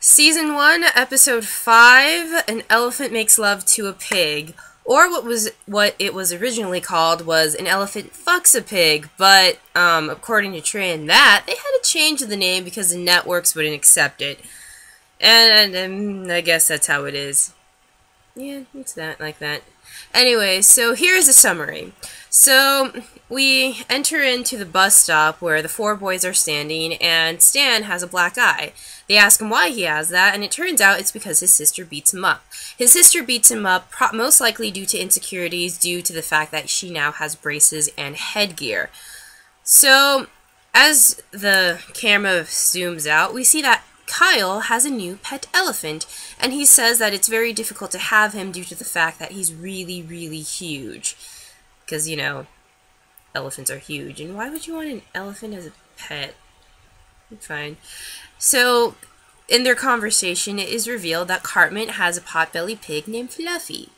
Season 1, Episode 5, An Elephant Makes Love to a Pig. Or what it was originally called was An Elephant Fucks a Pig, but according to Trey and Matt, they had to change the name because the networks wouldn't accept it. And I guess that's how it is. Yeah, it's that, like that. Anyway, so here's a summary. So, we enter into the bus stop where the four boys are standing, and Stan has a black eye. They ask him why he has that, and it turns out it's because his sister beats him up. His sister beats him up most likely due to insecurities, due to the fact that she now has braces and headgear. So, as the camera zooms out, we see that Kyle has a new pet elephant, and he says that it's very difficult to have him due to the fact that he's really, really huge. Because, you know, elephants are huge, and why would you want an elephant as a pet? Fine. So, in their conversation, it is revealed that Cartman has a potbelly pig named Fluffy.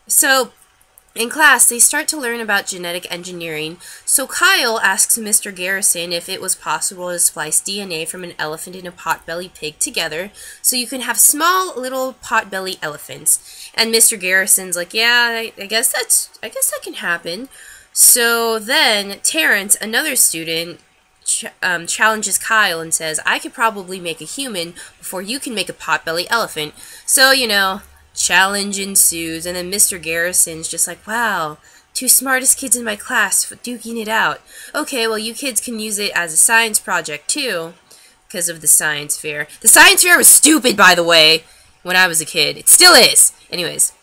So, in class, they start to learn about genetic engineering, so Kyle asks Mr. Garrison if it was possible to splice DNA from an elephant and a potbelly pig together, so you can have small, little potbelly elephants. And Mr. Garrison's like, yeah, I guess that can happen. So then, Terrence, another student, challenges Kyle and says, I could probably make a human before you can make a potbelly elephant. So, you know, challenge ensues, and then Mr. Garrison's just like, wow, two smartest kids in my class duking it out. Okay, well, you kids can use it as a science project, too, because of the science fair. The science fair was stupid, by the way, when I was a kid. It still is. Anyways.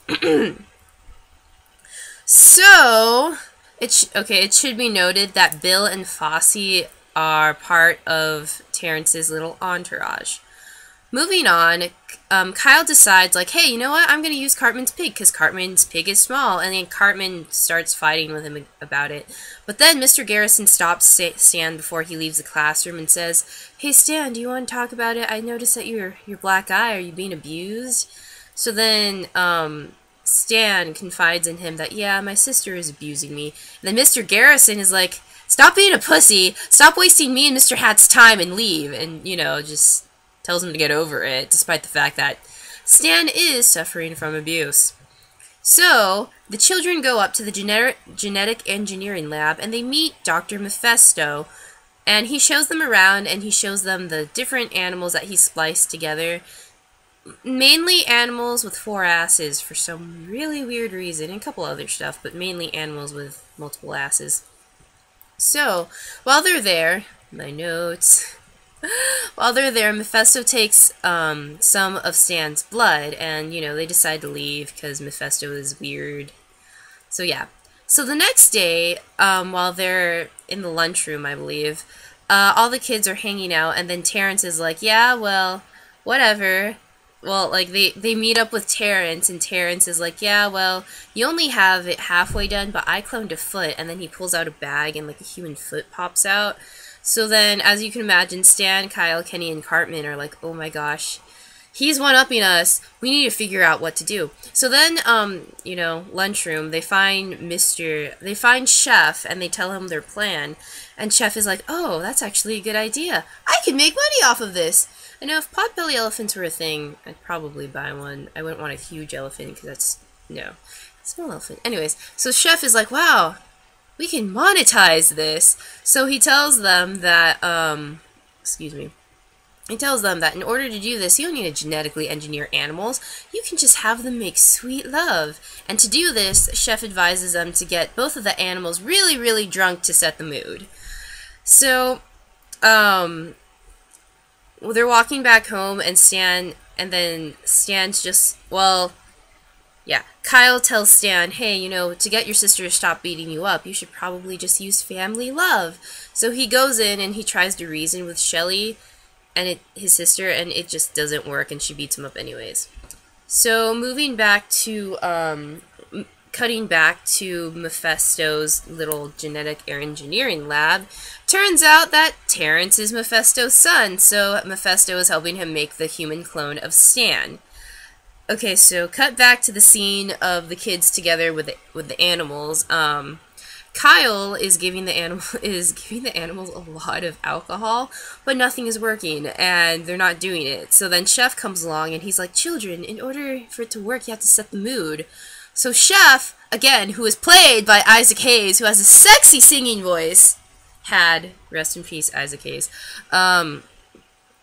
So, it should be noted that Bill and Fosse are part of Terrence's little entourage. Moving on, Kyle decides, like, hey, you know what? I'm going to use Cartman's pig, because Cartman's pig is small, and then Cartman starts fighting with him about it. But then Mr. Garrison stops Stan before he leaves the classroom and says, hey, Stan, do you want to talk about it? I noticed that your black eye, are you being abused? So then, Stan confides in him that, yeah, my sister is abusing me. And then Mr. Garrison is like, stop being a pussy, stop wasting me and Mr. Hat's time and leave. And, you know, just tells him to get over it, despite the fact that Stan is suffering from abuse. So, the children go up to the genetic engineering lab, and they meet Dr. Mephisto, and he shows them around, and he shows them the different animals that he spliced together. Mainly animals with 4 asses for some really weird reason, and a couple other stuff, but mainly animals with multiple asses. So, while they're there, my notes... While they're there, Mephisto takes some of Stan's blood, and, you know, they decide to leave because Mephisto is weird. So, yeah. So, the next day, while they're in the lunchroom, I believe, all the kids are hanging out, and then Terrence is like, yeah, well, whatever. Well, like, they meet up with Terrence, and Terrence is like, yeah, well, you only have it halfway done, but I cloned a foot, and then he pulls out a bag, and, like, a human foot pops out. So then, as you can imagine, Stan, Kyle, Kenny, and Cartman are like, oh my gosh, he's one-upping us. We need to figure out what to do. So then, you know, lunchroom, they find Chef, and they tell him their plan. And Chef is like, oh, that's actually a good idea. I can make money off of this. I know if potbelly elephants were a thing, I'd probably buy one. I wouldn't want a huge elephant, because that's, no, small elephant. Anyways, so Chef is like, wow, we can monetize this. So he tells them that, he tells them that in order to do this, you don't need to genetically engineer animals. You can just have them make sweet love. And to do this, Chef advises them to get both of the animals really, really drunk to set the mood. So, well, they're walking back home, and Stan's just, well, yeah, Kyle tells Stan, hey, you know, to get your sister to stop beating you up, you should probably just use family love. So he goes in and he tries to reason with Shelly and his sister, and it just doesn't work, and she beats him up anyways. So moving back to, cutting back to Mephisto's little genetic engineering lab, turns out that Terrence is Mephisto's son, so Mephisto is helping him make the human clone of Stan. Okay, so cut back to the scene of the kids together with the animals. Kyle is giving the animals a lot of alcohol, but nothing is working, and they're not doing it. So then Chef comes along, and he's like, "Children, in order for it to work, you have to set the mood." So Chef, again, who is played by Isaac Hayes, who has a sexy singing voice, rest in peace, Isaac Hayes.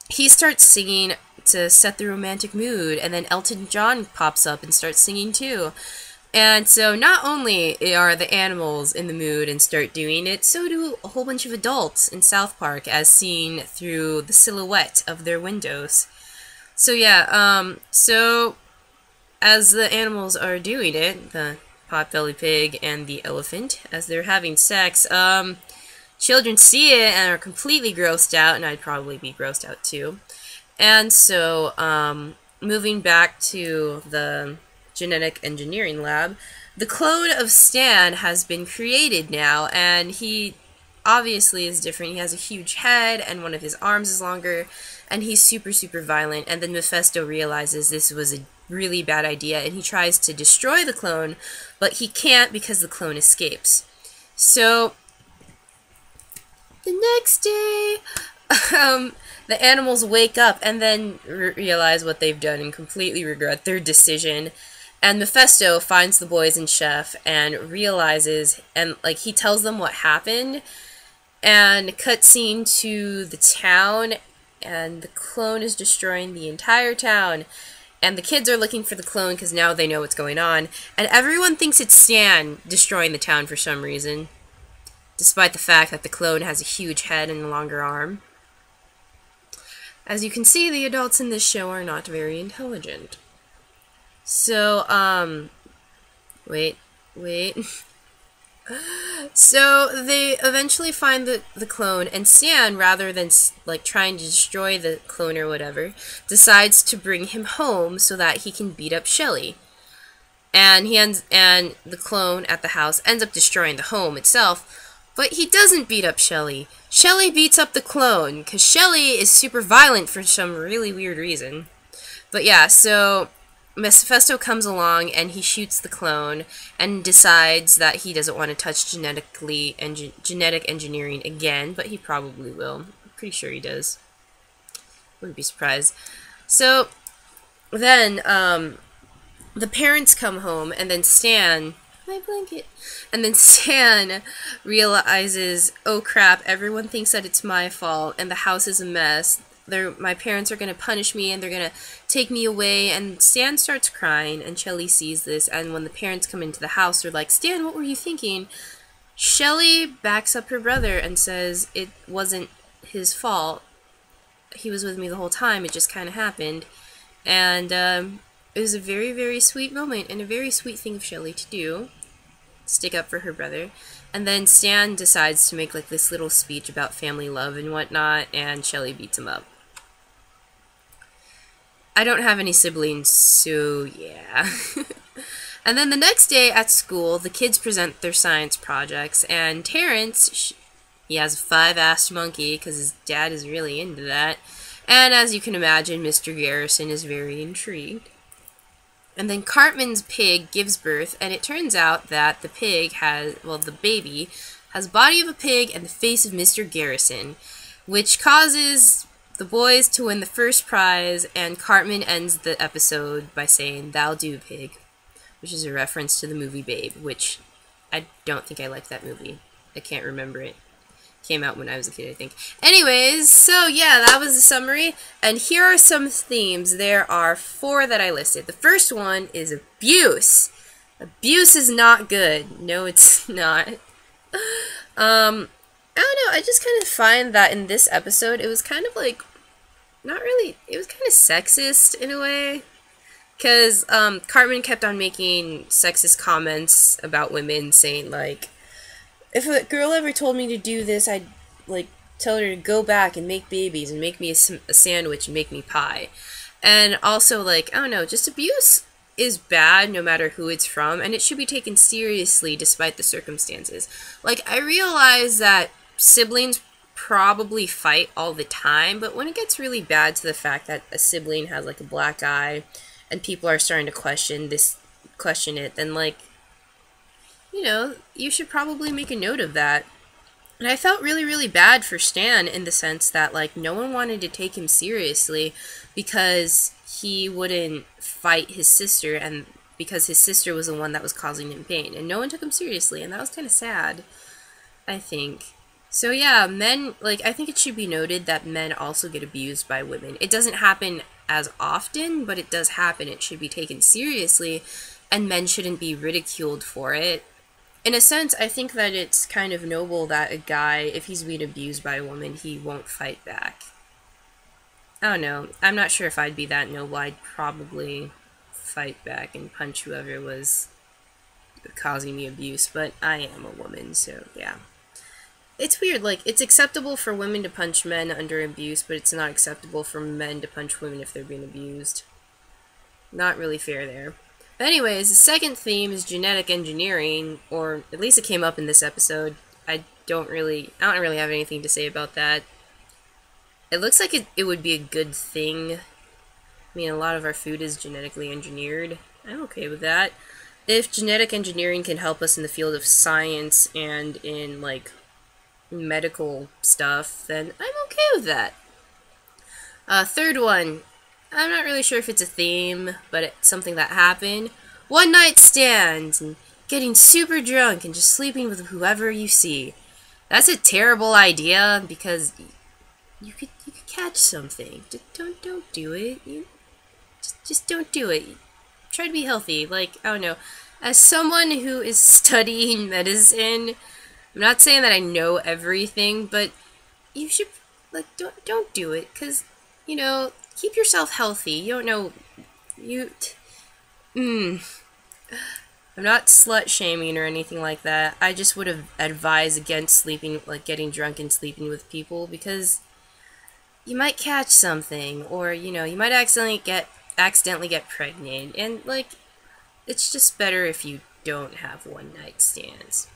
He starts singing to set the romantic mood, and then Elton John pops up and starts singing too. And so not only are the animals in the mood and start doing it, so do a whole bunch of adults in South Park, as seen through the silhouette of their windows. So yeah, so as the animals are doing it, the potbelly pig and the elephant, as they're having sex, children see it and are completely grossed out, and I'd probably be grossed out too. And so, moving back to the genetic engineering lab, the clone of Stan has been created now, and he obviously is different. He has a huge head, and one of his arms is longer, and he's super, super violent. And then Mephisto realizes this was a really bad idea, and he tries to destroy the clone, but he can't because the clone escapes. So the next day, the animals wake up and then realize what they've done and completely regret their decision. And Mephisto finds the boys and Chef and realizes, and like he tells them what happened, and cutscene to the town, and the clone is destroying the entire town. And the kids are looking for the clone because now they know what's going on. And everyone thinks it's Stan destroying the town for some reason, despite the fact that the clone has a huge head and a longer arm. As you can see, the adults in this show are not very intelligent. So, wait. So, they eventually find the clone, and Stan, rather than, like, trying to destroy the clone or whatever, decides to bring him home so that he can beat up Shelly. And the clone at the house ends up destroying the home itself, but he doesn't beat up Shelly. Shelly beats up the clone, because Shelly is super violent for some really weird reason. But yeah, so Mephisto comes along and he shoots the clone and decides that he doesn't want to touch genetic engineering again, but he probably will. I'm pretty sure he does. Wouldn't be surprised. So then the parents come home, and then Stan, my blanket, and then Stan realizes, oh crap, everyone thinks that it's my fault and the house is a mess. My parents are going to punish me, and they're going to take me away. And Stan starts crying, and Shelly sees this, and when the parents come into the house, they're like, Stan, what were you thinking? Shelly backs up her brother and says it wasn't his fault. He was with me the whole time. It just kind of happened. And it was a very, very sweet moment, and a very sweet thing of Shelly to do. Stick up for her brother. And then Stan decides to make like this little speech about family love and whatnot, and Shelly beats him up. I don't have any siblings, so yeah. And then the next day at school, the kids present their science projects, and Terrence, he has a 5-assed monkey, because his dad is really into that. And as you can imagine, Mr. Garrison is very intrigued. And then Cartman's pig gives birth, and it turns out that the pig the baby has the body of a pig and the face of Mr. Garrison, which causes the boys to win the first prize, and Cartman ends the episode by saying, "Thou do, pig," which is a reference to the movie Babe, which I don't think I liked that movie. I can't remember it. Came out when I was a kid, I think. Anyways, so yeah, that was the summary, and here are some themes. There are 4 that I listed. The first one is abuse. Abuse is not good. No, it's not. I don't know, I just kind of find that in this episode, it was kind of like, not really, it was kind of sexist in a way. Because Cartman kept on making sexist comments about women, saying like, if a girl ever told me to do this, I'd like tell her to go back and make babies and make me a sandwich and make me pie. And also, like, I don't know, just abuse is bad no matter who it's from, and it should be taken seriously despite the circumstances. Like, I realize that siblings probably fight all the time, but when it gets really bad to the fact that a sibling has like a black eye and people are starting to question it, then like, you know, you should probably make a note of that. And I felt really, really bad for Stan in the sense that, like, no one wanted to take him seriously because he wouldn't fight his sister, and because his sister was the one that was causing him pain. And no one took him seriously, and that was kind of sad, I think. So yeah, men, like, I think it should be noted that men also get abused by women. It doesn't happen as often, but it does happen. It should be taken seriously, and men shouldn't be ridiculed for it. In a sense, I think that it's kind of noble that a guy, if he's being abused by a woman, he won't fight back. I don't know. I'm not sure if I'd be that noble. I'd probably fight back and punch whoever was causing me abuse, but I am a woman, so yeah. It's weird, like, it's acceptable for women to punch men under abuse, but it's not acceptable for men to punch women if they're being abused. Not really fair there. But anyways, the second theme is genetic engineering, or at least it came up in this episode. I don't really have anything to say about that. It looks like it would be a good thing. I mean, a lot of our food is genetically engineered. I'm okay with that. If genetic engineering can help us in the field of science and in, like, medical stuff, then I'm okay with that. Third one. I'm not really sure if it's a theme, but it's something that happened. One night stands and getting super drunk and just sleeping with whoever you see. That's a terrible idea because you could catch something. Don't do it. Just don't do it. Try to be healthy. Like, I don't know. As someone who is studying medicine, I'm not saying that I know everything, but you should, like, don't do it, because, you know, keep yourself healthy. You don't know, I'm not slut-shaming or anything like that. I just would have advised against sleeping, like, getting drunk and sleeping with people, because you might catch something, or, you know, you might accidentally get pregnant, and, like, it's just better if you don't have one-night stands.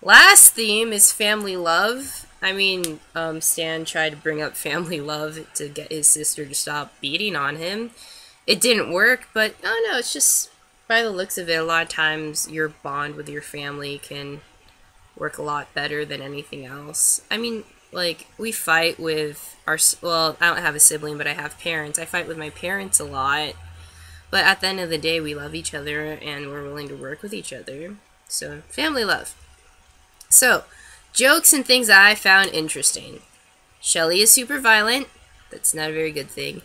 Last theme is family love. I mean, Stan tried to bring up family love to get his sister to stop beating on him. It didn't work, but I don't know, it's just, by the looks of it, a lot of times your bond with your family can work a lot better than anything else. I mean, like, we fight with well, I don't have a sibling, but I have parents. I fight with my parents a lot, but at the end of the day, we love each other, and we're willing to work with each other. So, family love. So, jokes and things that I found interesting. Shelly is super violent. That's not a very good thing.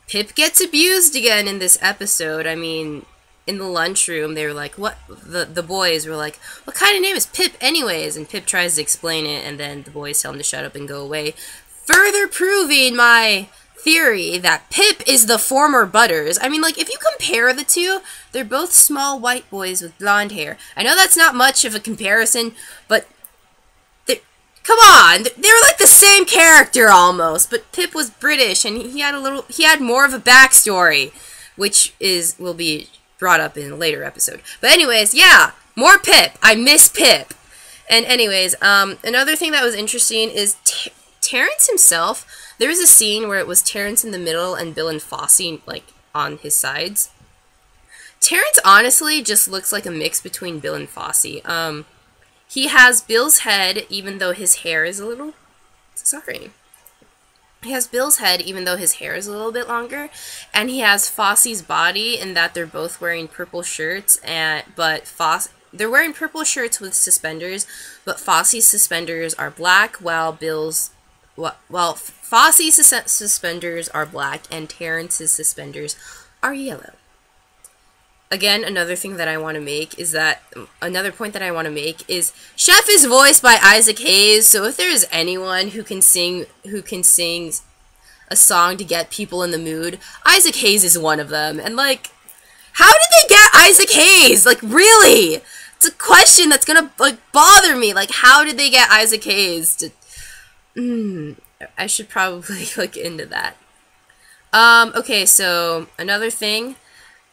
Pip gets abused again in this episode. I mean, in the lunchroom, they were like, what? The boys were like, what kind of name is Pip anyways? And Pip tries to explain it, and then the boys tell him to shut up and go away. Further proving my theory that Pip is the former Butters. I mean, like, if you compare the two, they're both small white boys with blonde hair. I know that's not much of a comparison, but come on, they were like the same character almost, but Pip was British and he had more of a backstory, which will be brought up in a later episode. But anyways, yeah, more Pip. I miss Pip. And anyways, another thing that was interesting is Terrence himself. There was a scene where it was Terrence in the middle and Bill and Fosse, like, on his sides. Terrence honestly just looks like a mix between Bill and Fosse. He has Bill's head, even though his hair is a little... Sorry. He has Bill's head, even though his hair is a little bit longer. And he has Fosse's body, in that they're both wearing purple shirts. They're wearing purple shirts with suspenders, but Fosse's suspenders are black, while Fosse's suspenders are black, and Terrence's suspenders are yellow. Again, another point that I want to make is Chef is voiced by Isaac Hayes, so if there's anyone who can sing a song to get people in the mood, Isaac Hayes is one of them. And, like, how did they get Isaac Hayes? Like, really? It's a question that's gonna, like, bother me. Like, how did they get Isaac Hayes to... I should probably look into that. Okay, so, another thing.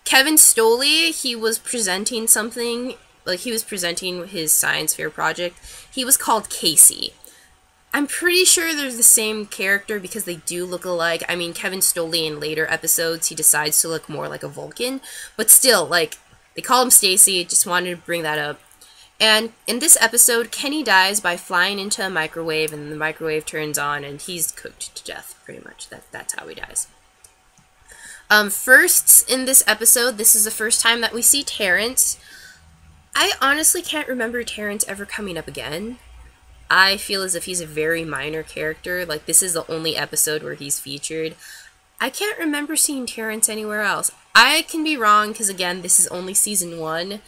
Kevin Stoley, he was presenting something, like, he was presenting his science fair project. He was called Casey. I'm pretty sure they're the same character because they do look alike. I mean, Kevin Stoley in later episodes, he decides to look more like a Vulcan. But still, like, they call him Stacy, just wanted to bring that up. And in this episode, Kenny dies by flying into a microwave, and the microwave turns on, and he's cooked to death, pretty much. That's how he dies. First, in this episode, this is the first time that we see Terrence. I honestly can't remember Terrence ever coming up again. I feel as if he's a very minor character. Like, this is the only episode where he's featured. I can't remember seeing Terrence anywhere else. I can be wrong, because again, this is only season 1.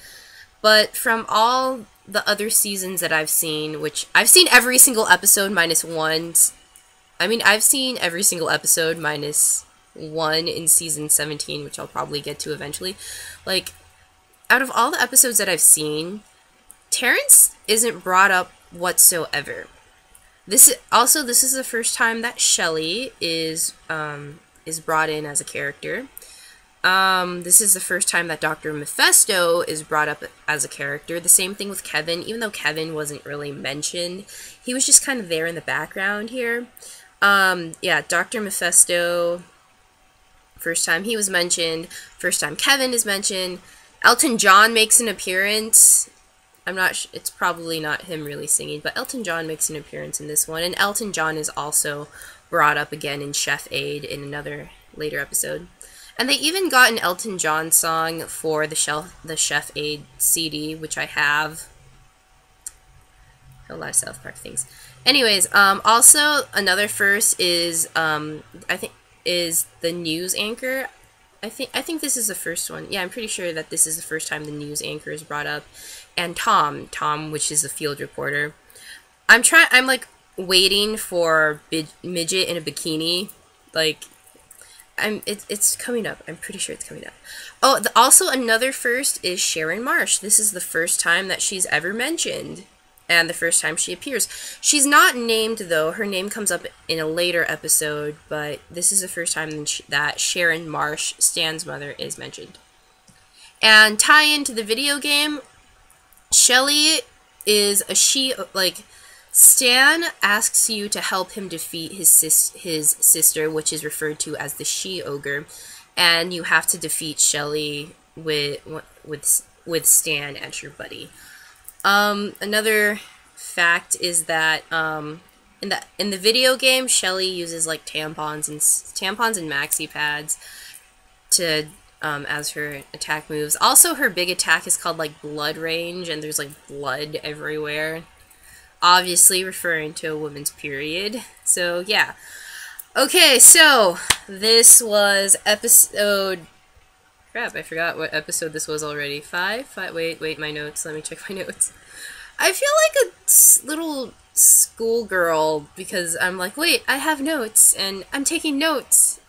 But from all the other seasons that I've seen, which I've seen every single episode minus one. I mean, I've seen every single episode minus 1 in season 17, which I'll probably get to eventually. Like, out of all the episodes that I've seen, Terrence isn't brought up whatsoever. This is the first time that Shelly is brought in as a character. This is the first time that Dr. Mephisto is brought up as a character. The same thing with Kevin, even though Kevin wasn't really mentioned. He was just kind of there in the background here. Yeah, Dr. Mephisto, first time he was mentioned, first time Kevin is mentioned. Elton John makes an appearance. I'm not it's probably not him really singing, but Elton John makes an appearance in this one. And Elton John is also brought up again in Chef Aid in another later episode. And they even got an Elton John song for the Chef Aid CD, which I have. A lot of South Park things. Anyways, also another first is I think is the news anchor. I think this is the first one. Yeah, I'm pretty sure that this is the first time the news anchor is brought up. And Tom, which is the field reporter. I'm like waiting for midget in a bikini. Like, it's coming up. I'm pretty sure it's coming up. Oh, also another first is Sharon Marsh. This is the first time that she's ever mentioned. And the first time she appears. She's not named, though. Her name comes up in a later episode, but this is the first time that Sharon Marsh, Stan's mother, is mentioned. And tie into the video game, Shelly is Stan asks you to help him defeat his sister, which is referred to as the She-Ogre, and you have to defeat Shelly with Stan as your buddy. Another fact is that in the video game, Shelly uses like tampons and maxi pads to as her attack moves. Also, her big attack is called like Blood Range, and there's like blood everywhere. Obviously referring to a woman's period. So yeah. Okay, so this was episode. Crap, I forgot what episode this was already. 5? Wait, my notes. Let me check my notes. I feel like a little schoolgirl because I'm like, wait, I have notes, and I'm taking notes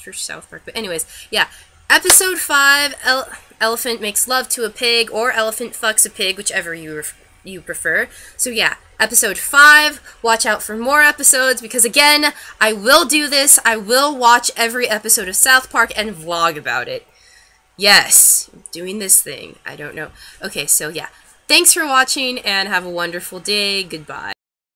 for South Park. But anyways, yeah. Episode 5, Elephant makes love to a pig, or Elephant fucks a pig, whichever you prefer. So yeah, episode 5, watch out for more episodes, because again, I will do this. I will watch every episode of South Park and vlog about it. Yes, doing this thing. I don't know. Okay, so yeah. Thanks for watching, and have a wonderful day. Goodbye.